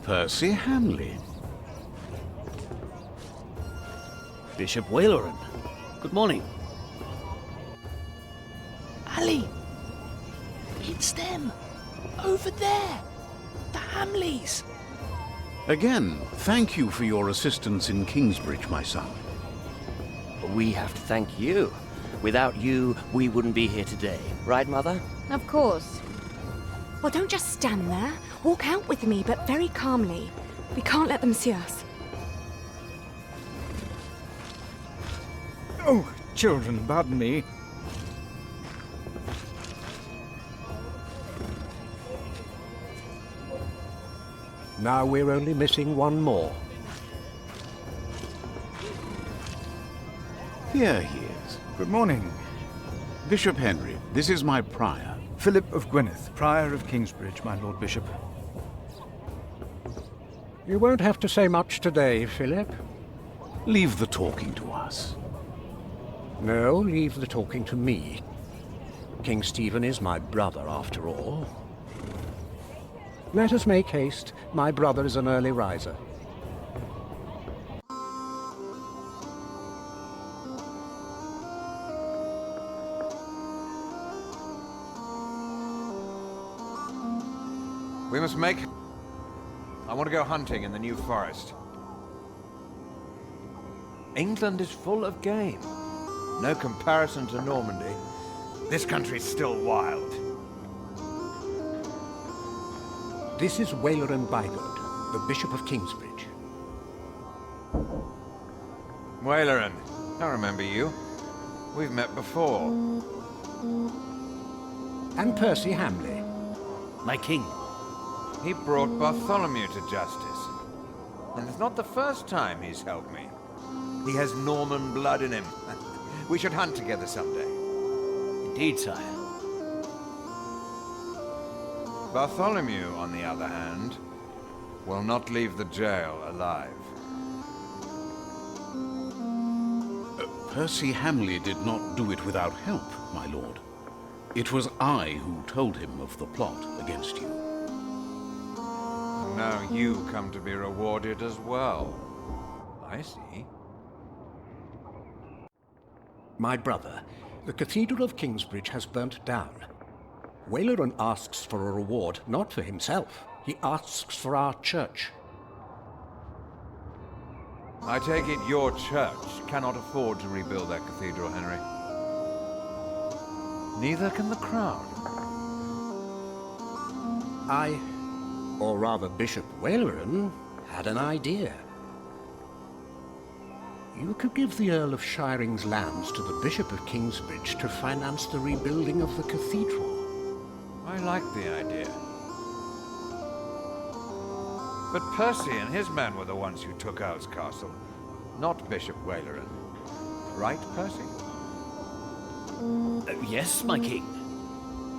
Percy Hamley. Bishop Waleran. Good morning. Ali! It's them! Over there! The Hamleys! Again, thank you for your assistance in Kingsbridge, my son. We have to thank you. Without you, we wouldn't be here today. Right, Mother? Of course. Well, don't just stand there. Walk out with me, but very calmly. We can't let them see us. Oh, children, pardon me. Now we're only missing one more. Here he is. Good morning. Bishop Henry, this is my prior. Philip of Gwynedd, Prior of Kingsbridge, my Lord Bishop. You won't have to say much today, Philip. Leave the talking to us. No, leave the talking to me. King Stephen is my brother, after all. Let us make haste. My brother is an early riser. We must make... I want to go hunting in the New Forest. England is full of game. No comparison to Normandy. This country's still wild. This is Waleran Bygod, the Bishop of Kingsbridge. Waleran, I remember you. We've met before. And Percy Hamley. My king. He brought Bartholomew to justice. And it's not the first time he's helped me. He has Norman blood in him. We should hunt together someday. Indeed, sire. Bartholomew, on the other hand, will not leave the jail alive. Percy Hamley did not do it without help, my lord. It was I who told him of the plot against you. Now you come to be rewarded as well. I see. My brother, the Cathedral of Kingsbridge has burnt down. Waleran asks for a reward, not for himself. He asks for our church. I take it your church cannot afford to rebuild that cathedral, Henry. Neither can the crown. I, or rather Bishop Waleran, had an idea. You could give the Earl of Shiring's lands to the Bishop of Kingsbridge to finance the rebuilding of the cathedral. I like the idea. But Percy and his men were the ones who took Owl's Castle, not Bishop Waleran. Right, Percy? Yes, my king.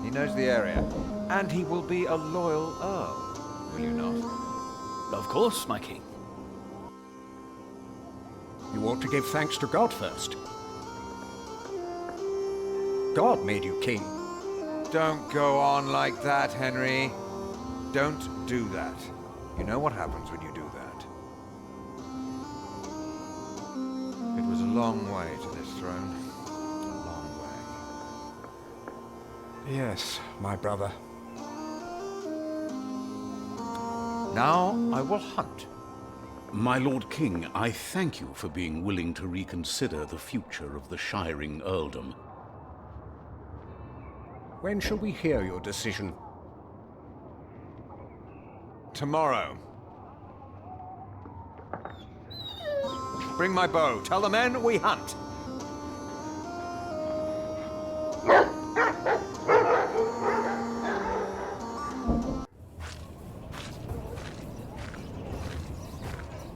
He knows the area, and he will be a loyal Earl, will you not? Of course, my king. You ought to give thanks to God first. God made you king. Don't go on like that, Henry. Don't do that. You know what happens when you do that. It was a long way to this throne. A long way. Yes, my brother. Now I will hunt. My Lord King, I thank you for being willing to reconsider the future of the Shiring earldom. When shall we hear your decision? Tomorrow. Bring my bow. Tell the men we hunt.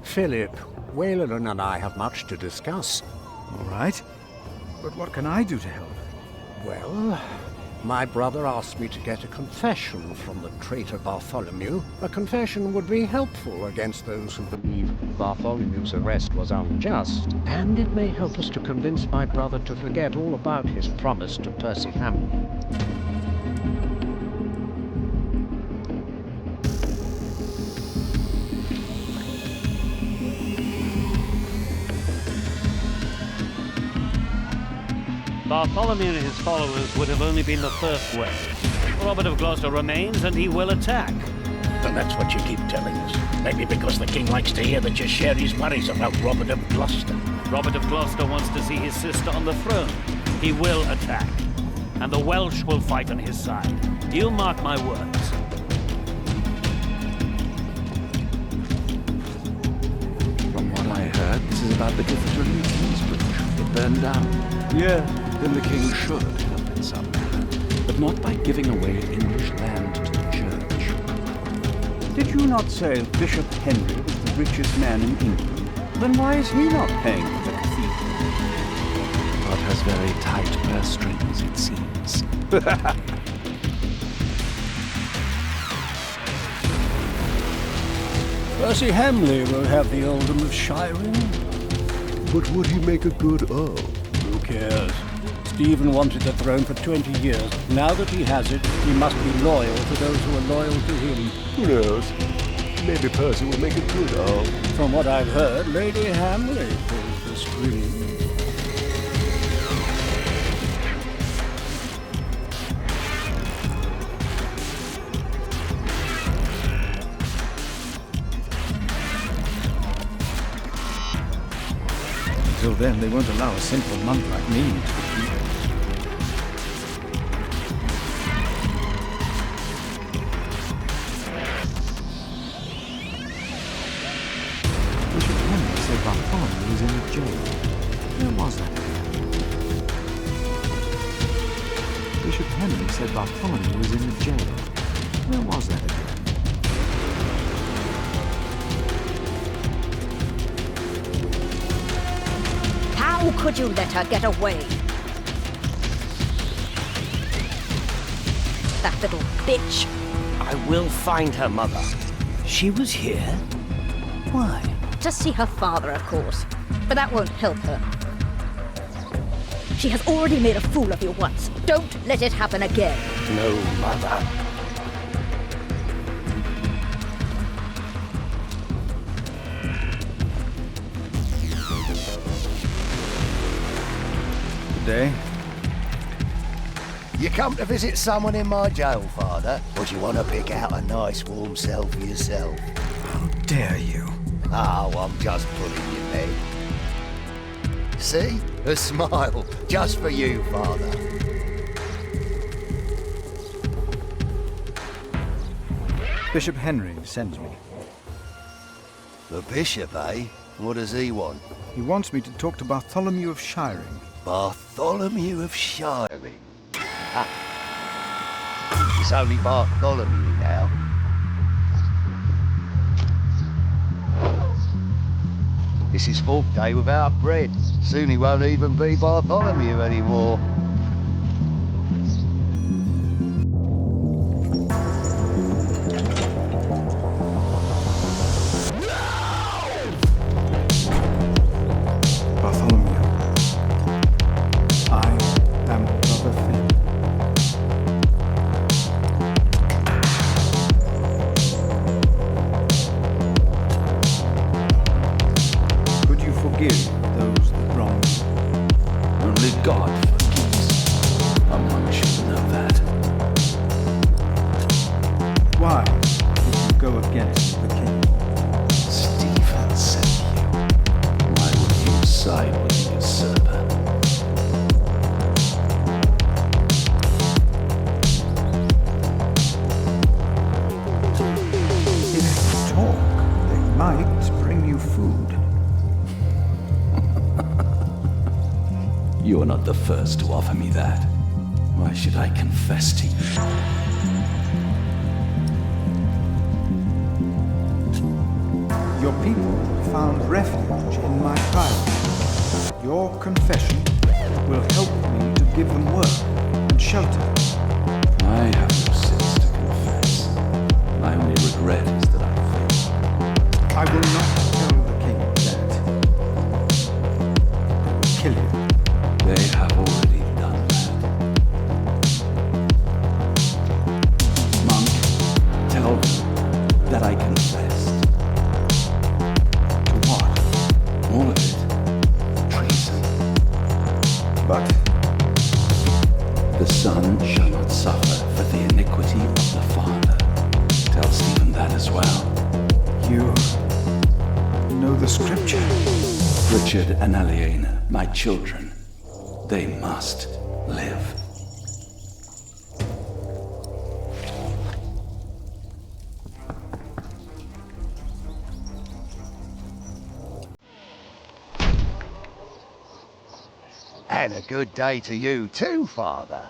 Philip, Waleran and I have much to discuss. All right. But what can I do to help? Well, my brother asked me to get a confession from the traitor Bartholomew. A confession would be helpful against those who believe Bartholomew's arrest was unjust, and it may help us to convince my brother to forget all about his promise to Percy Hamley. Bartholomew and his followers would have only been the first wave. Robert of Gloucester remains, and he will attack. And that's what you keep telling us. Maybe because the king likes to hear that you share his worries about Robert of Gloucester. Robert of Gloucester wants to see his sister on the throne. He will attack. And the Welsh will fight on his side. You mark my words. From what I heard, this is about the cathedral in Kingsbridge. It burned down. Yeah, then the king should help in some manner, but not by giving away English land to the church. Did you not say Bishop Henry was the richest man in England? Then why is he not paying for the cathedral? God has very tight purse strings, it seems. Percy Hamley will have the earldom of Shiring. But would he make a good earl? Who cares? Stephen wanted the throne for 20 years. Now that he has it, he must be loyal to those who are loyal to him. Who knows? Maybe Percy will make a good earl. From what I've heard, Lady Hamley pulls the strings. Until then, they won't allow a simple monk like me to keep it. Bishop Henry said Bartholomew was in the jail. Where was that again? Bishop Henry said Bartholomew was in the jail. Where was that again? How could you let her get away? That little bitch. I will find her, Mother. She was here? Why? To see her father, of course. But that won't help her. She has already made a fool of you once. Don't let it happen again. No, Mother. Day. You come to visit someone in my jail, Father? Or do you want to pick out a nice warm cell for yourself? How dare you? Oh, I'm just pulling your leg. See? A smile. Just for you, Father. Bishop Henry sends me. The bishop, eh? What does he want? He wants me to talk to Bartholomew of Shiring. Bartholomew of Shiring. Ah. It's only Bartholomew now. This is 4th day without bread. Soon he won't even be Bartholomew anymore. Bartholomew, I am Brother Finn. Could you forgive those that wrong you? Only God forgives. A monk should know that. Why did you go against the king? Stephen sent you. Why would you side with the usurper? If you talk, they might bring you food. You're not the first to offer me that. Why should I confess to you? Your people found refuge in my trial. Your confession will help me to give them work and shelter. I have no sins to confess. My only regret is that I failed. I will not tell the king that. They will kill you. They have already done that. Monk, tell them that I confessed. To what? All of it. Treason. But scripture. Richard and Aliena, my children, they must live. And a good day to you too, Father.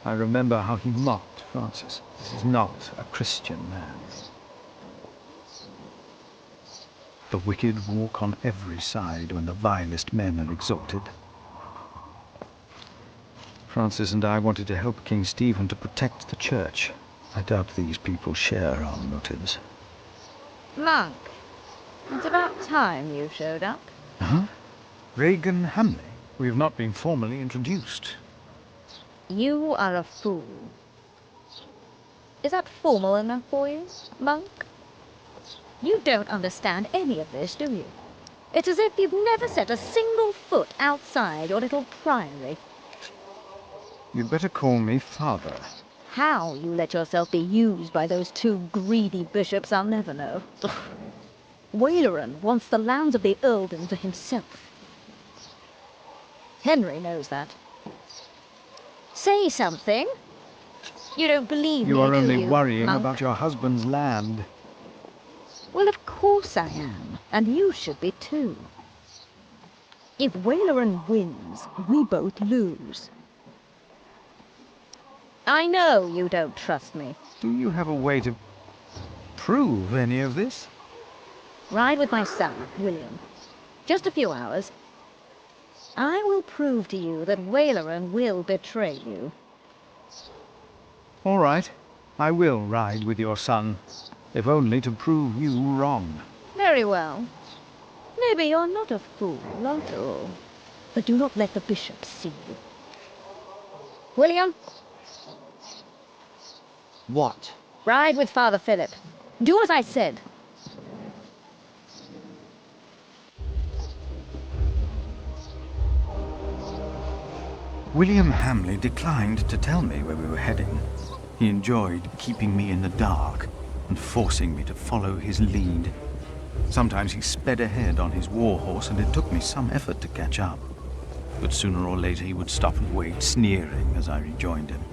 I remember how he mocked Francis. This is not a Christian man. The wicked walk on every side when the vilest men are exalted. Francis and I wanted to help King Stephen to protect the church. I doubt these people share our motives. Monk, it's about time you showed up. Huh? Regan Hamley? We have not been formally introduced. You are a fool. Is that formal enough for you, Monk? You don't understand any of this, do you? It's as if you've never set a single foot outside your little priory. You'd better call me Father. How you let yourself be used by those two greedy bishops, I'll never know. Waleran wants the lands of the earldom for himself. Henry knows that. Say something. You don't believe me, You are do only you, worrying Monk? about your husband's land. Well, of course I am, and you should be too. If Waleran wins, we both lose. I know you don't trust me. Do you have a way to prove any of this? Ride with my son, William. Just a few hours. I will prove to you that Waleran will betray you. All right. I will ride with your son, if only to prove you wrong. Very well. Maybe you're not a fool, after all. But do not let the bishop see you. William? What? Ride with Father Philip. Do as I said. William Hamley declined to tell me where we were heading. He enjoyed keeping me in the dark and forcing me to follow his lead. Sometimes he sped ahead on his war horse, and it took me some effort to catch up. But sooner or later he would stop and wait, sneering as I rejoined him.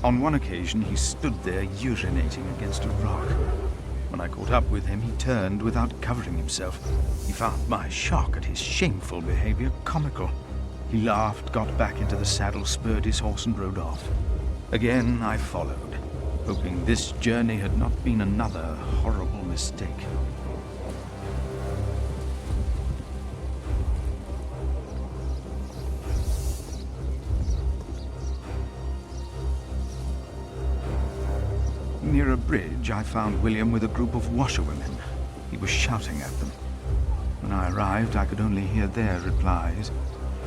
On one occasion, he stood there urinating against a rock. When I caught up with him, he turned without covering himself. He found my shock at his shameful behavior comical. He laughed, got back into the saddle, spurred his horse, and rode off. Again, I followed, hoping this journey had not been another horrible mistake. Near a bridge, I found William with a group of washerwomen. He was shouting at them. When I arrived, I could only hear their replies.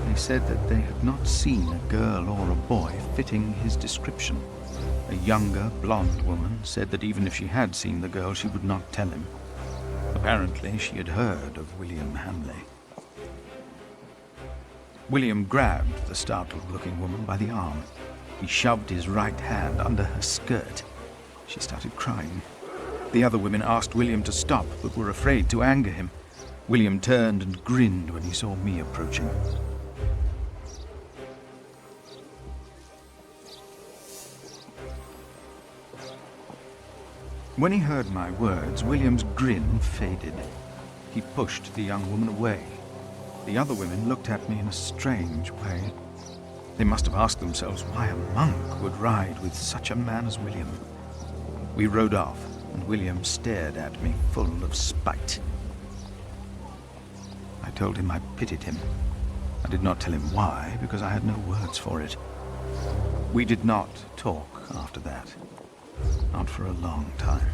They said that they had not seen a girl or a boy fitting his description. A younger, blonde woman said that even if she had seen the girl, she would not tell him. Apparently, she had heard of William Hamley. William grabbed the startled-looking woman by the arm. He shoved his right hand under her skirt. She started crying. The other women asked William to stop, but were afraid to anger him. William turned and grinned when he saw me approaching. When he heard my words, William's grin faded. He pushed the young woman away. The other women looked at me in a strange way. They must have asked themselves why a monk would ride with such a man as William. We rode off, and William stared at me full of spite. I told him I pitied him. I did not tell him why, because I had no words for it. We did not talk after that. Not for a long time.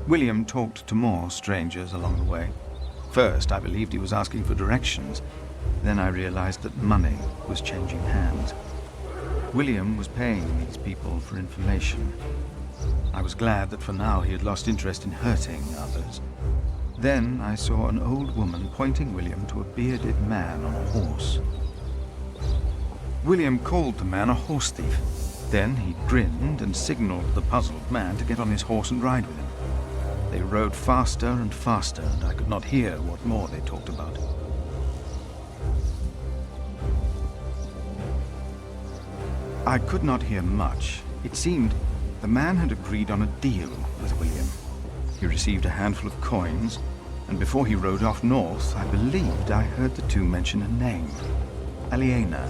William talked to more strangers along the way. First, I believed he was asking for directions. Then I realized that money was changing hands. William was paying these people for information. I was glad that for now he had lost interest in hurting others. Then I saw an old woman pointing William to a bearded man on a horse. William called the man a horse thief. Then he grinned and signaled the puzzled man to get on his horse and ride with him. They rode faster and faster, and I could not hear what more they talked about. I could not hear much. It seemed the man had agreed on a deal with William. He received a handful of coins, and before he rode off north, I believed I heard the two mention a name, Aliena.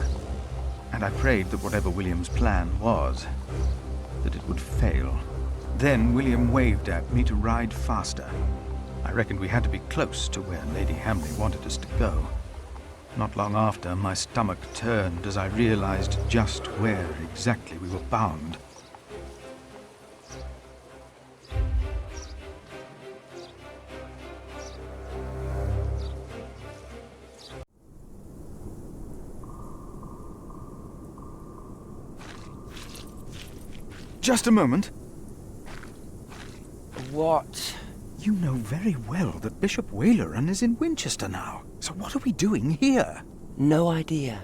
And I prayed that whatever William's plan was, that it would fail. Then William waved at me to ride faster. I reckoned we had to be close to where Lady Hamley wanted us to go. Not long after, my stomach turned as I realized just where exactly we were bound. Just a moment. What? You know very well that Bishop Waleran is in Winchester now. So what are we doing here? No idea.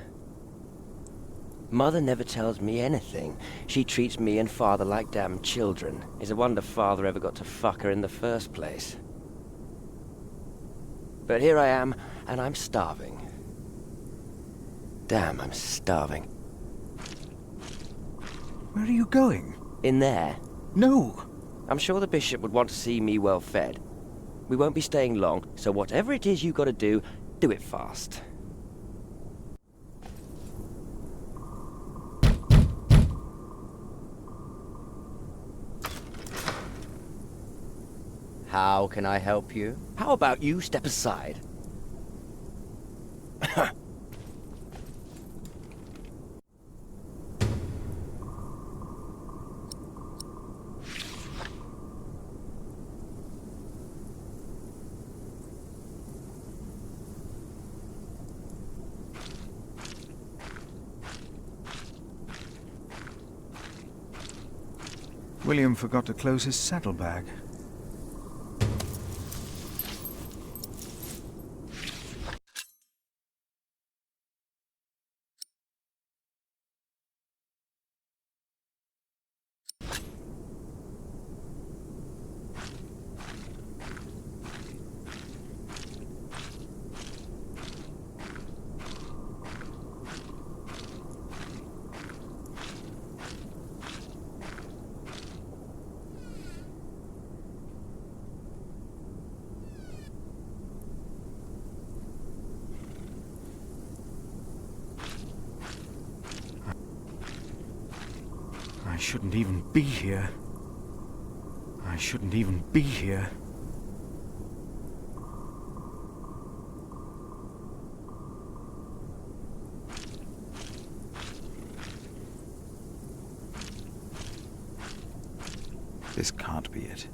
Mother never tells me anything. She treats me and Father like damn children. It's a wonder Father ever got to fuck her in the first place. But here I am, and I'm starving. Damn, I'm starving. Where are you going? In there. No! I'm sure the bishop would want to see me well fed. We won't be staying long, so whatever it is you gotta do it fast. How can I help you? How about you step aside? William forgot to close his saddlebag. I shouldn't even be here. I shouldn't even be here. This can't be it.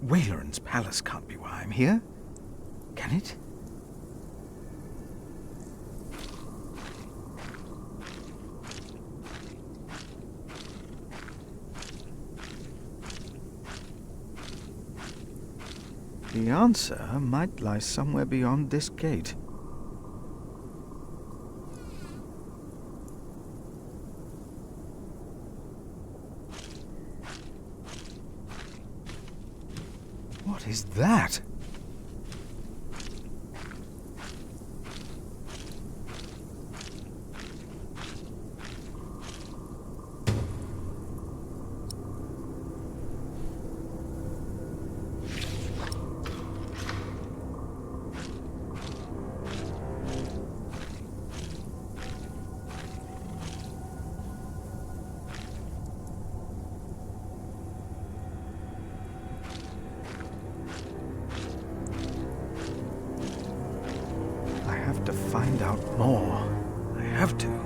Waleran's palace can't be why I'm here. Can it? The answer might lie somewhere beyond this gate. What is that? To find out more. I have to.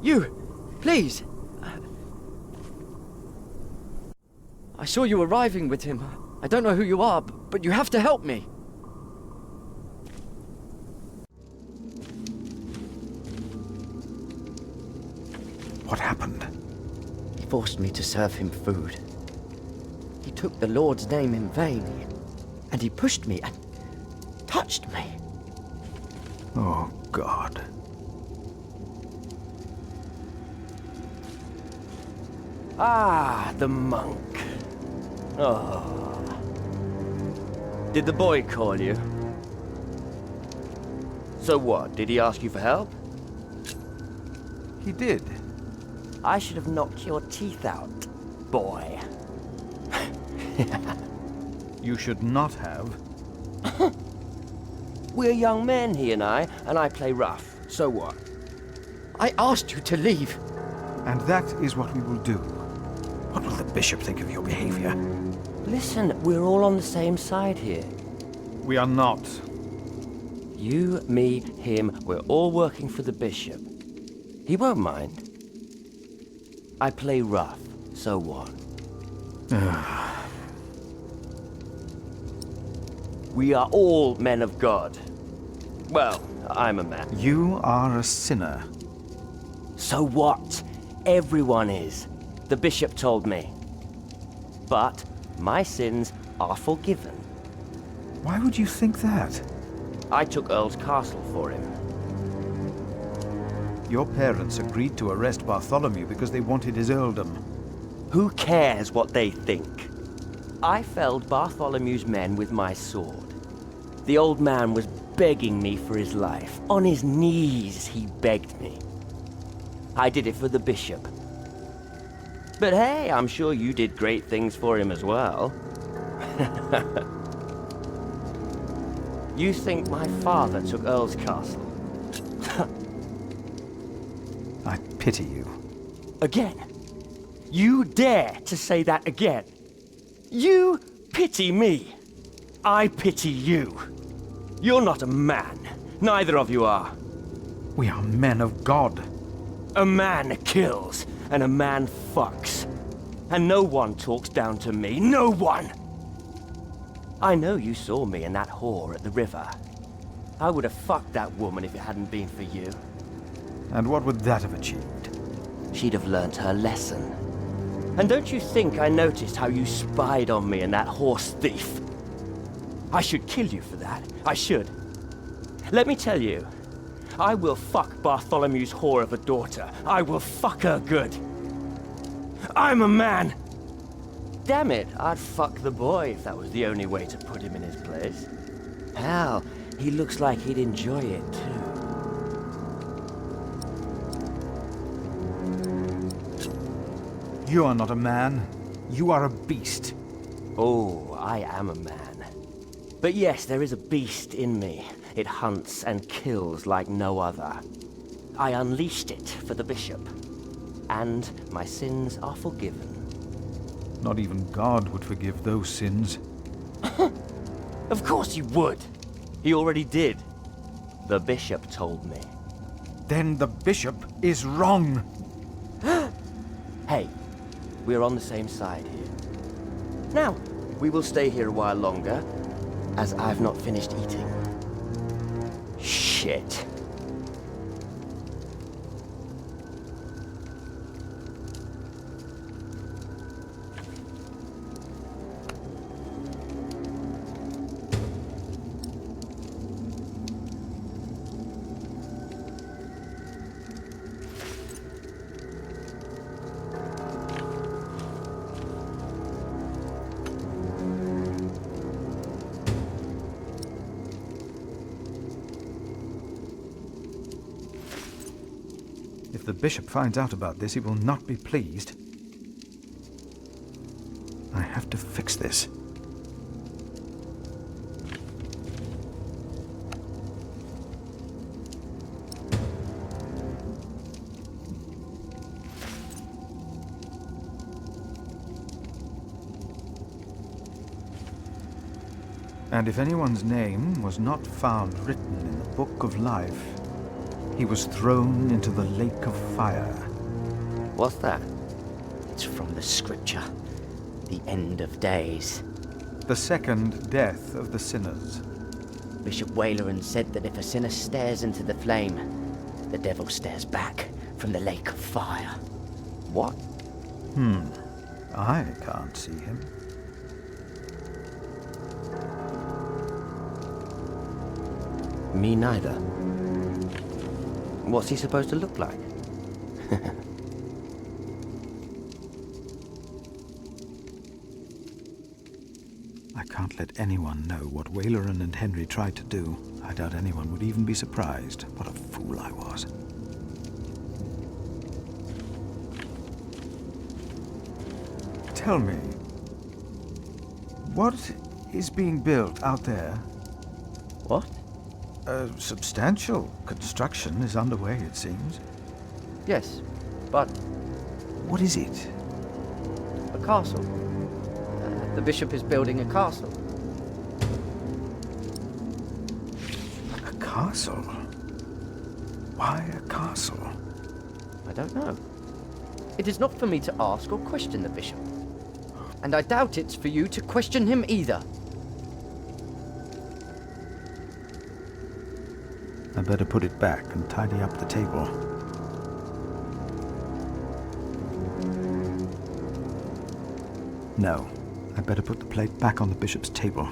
You! Please! I saw you arriving with him. I don't know who you are, but you have to help me. What happened? He forced me to serve him food. He took the Lord's name in vain, and he pushed me and touched me. Oh, God. Ah, the monk. Oh. Did the boy call you? So what, did he ask you for help? He did. I should have knocked your teeth out, boy. You should not have. We're young men, he and I play rough. So what? I asked you to leave. And that is what we will do. What will the bishop think of your behavior? Listen, we're all on the same side here. We are not. You, me, him, we're all working for the bishop. He won't mind. I play rough, so what? We are all men of God. Well, I'm a man. You are a sinner. So what? Everyone is. The bishop told me. But my sins are forgiven. Why would you think that? I took Earl's castle for him. Your parents agreed to arrest Bartholomew because they wanted his earldom. Who cares what they think? I felled Bartholomew's men with my sword. The old man was begging me for his life. On his knees, he begged me. I did it for the bishop. But hey, I'm sure you did great things for him as well. You think my father took Earl's castle? I pity you. Again? You dare to say that again? You pity me. I pity you. You're not a man. Neither of you are. We are men of God. A man kills, and a man fucks. And no one talks down to me. No one! I know you saw me and that whore at the river. I would have fucked that woman if it hadn't been for you. And what would that have achieved? She'd have learnt her lesson. And don't you think I noticed how you spied on me and that horse thief? I should kill you for that. I should. Let me tell you, I will fuck Bartholomew's whore of a daughter. I will fuck her good. I'm a man! Damn it, I'd fuck the boy if that was the only way to put him in his place. Hell, he looks like he'd enjoy it too. You are not a man. You are a beast. Oh, I am a man. But yes, there is a beast in me. It hunts and kills like no other. I unleashed it for the bishop. And my sins are forgiven. Not even God would forgive those sins. Of course he would. He already did. The bishop told me. Then the bishop is wrong. Hey, we're on the same side here. Now, we will stay here a while longer, as I've not finished eating. Shit. If the bishop finds out about this, he will not be pleased. I have to fix this. And if anyone's name was not found written in the Book of Life, He was thrown into the lake of fire. What's that? It's from the scripture. The end of days. The second death of the sinners. Bishop Waleran said that if a sinner stares into the flame, the devil stares back from the lake of fire. What? I can't see him. Me neither. What's he supposed to look like? I can't let anyone know what Waleran and Henry tried to do. I doubt anyone would even be surprised. What a fool I was. Tell me, what is being built out there? What? A substantial construction is underway, it seems. Yes, but... What is it? A castle. The bishop is building a castle. A castle? Why a castle? I don't know. It is not for me to ask or question the bishop. And I doubt it's for you to question him either. I better put it back and tidy up the table. No, I better put the plate back on the bishop's table.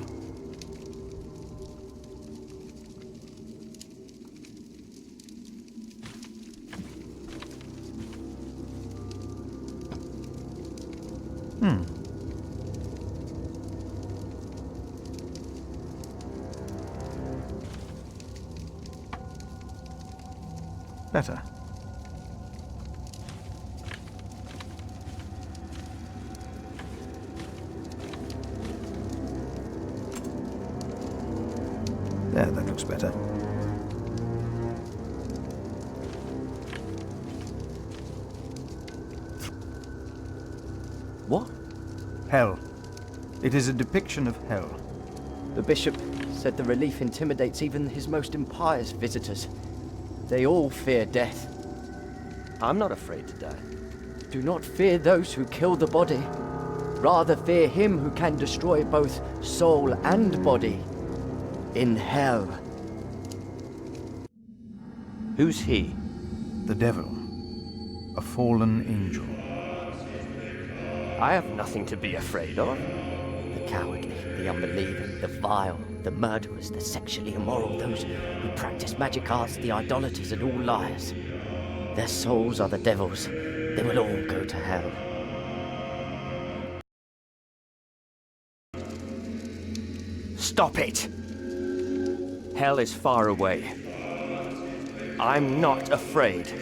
Better. There, that looks better. What? Hell. It is a depiction of hell. The bishop said the relief intimidates even his most impious visitors. They all fear death. I'm not afraid to die. Do not fear those who kill the body. Rather fear him who can destroy both soul and body. In hell. Who's he? The devil. A fallen angel. I have nothing to be afraid of. The cowardly, the unbelieving, the vile, the murderers, the sexually immoral, those who practice magic arts, the idolaters, and all liars. Their souls are the devil's. They will all go to hell. Stop it! Hell is far away. I'm not afraid.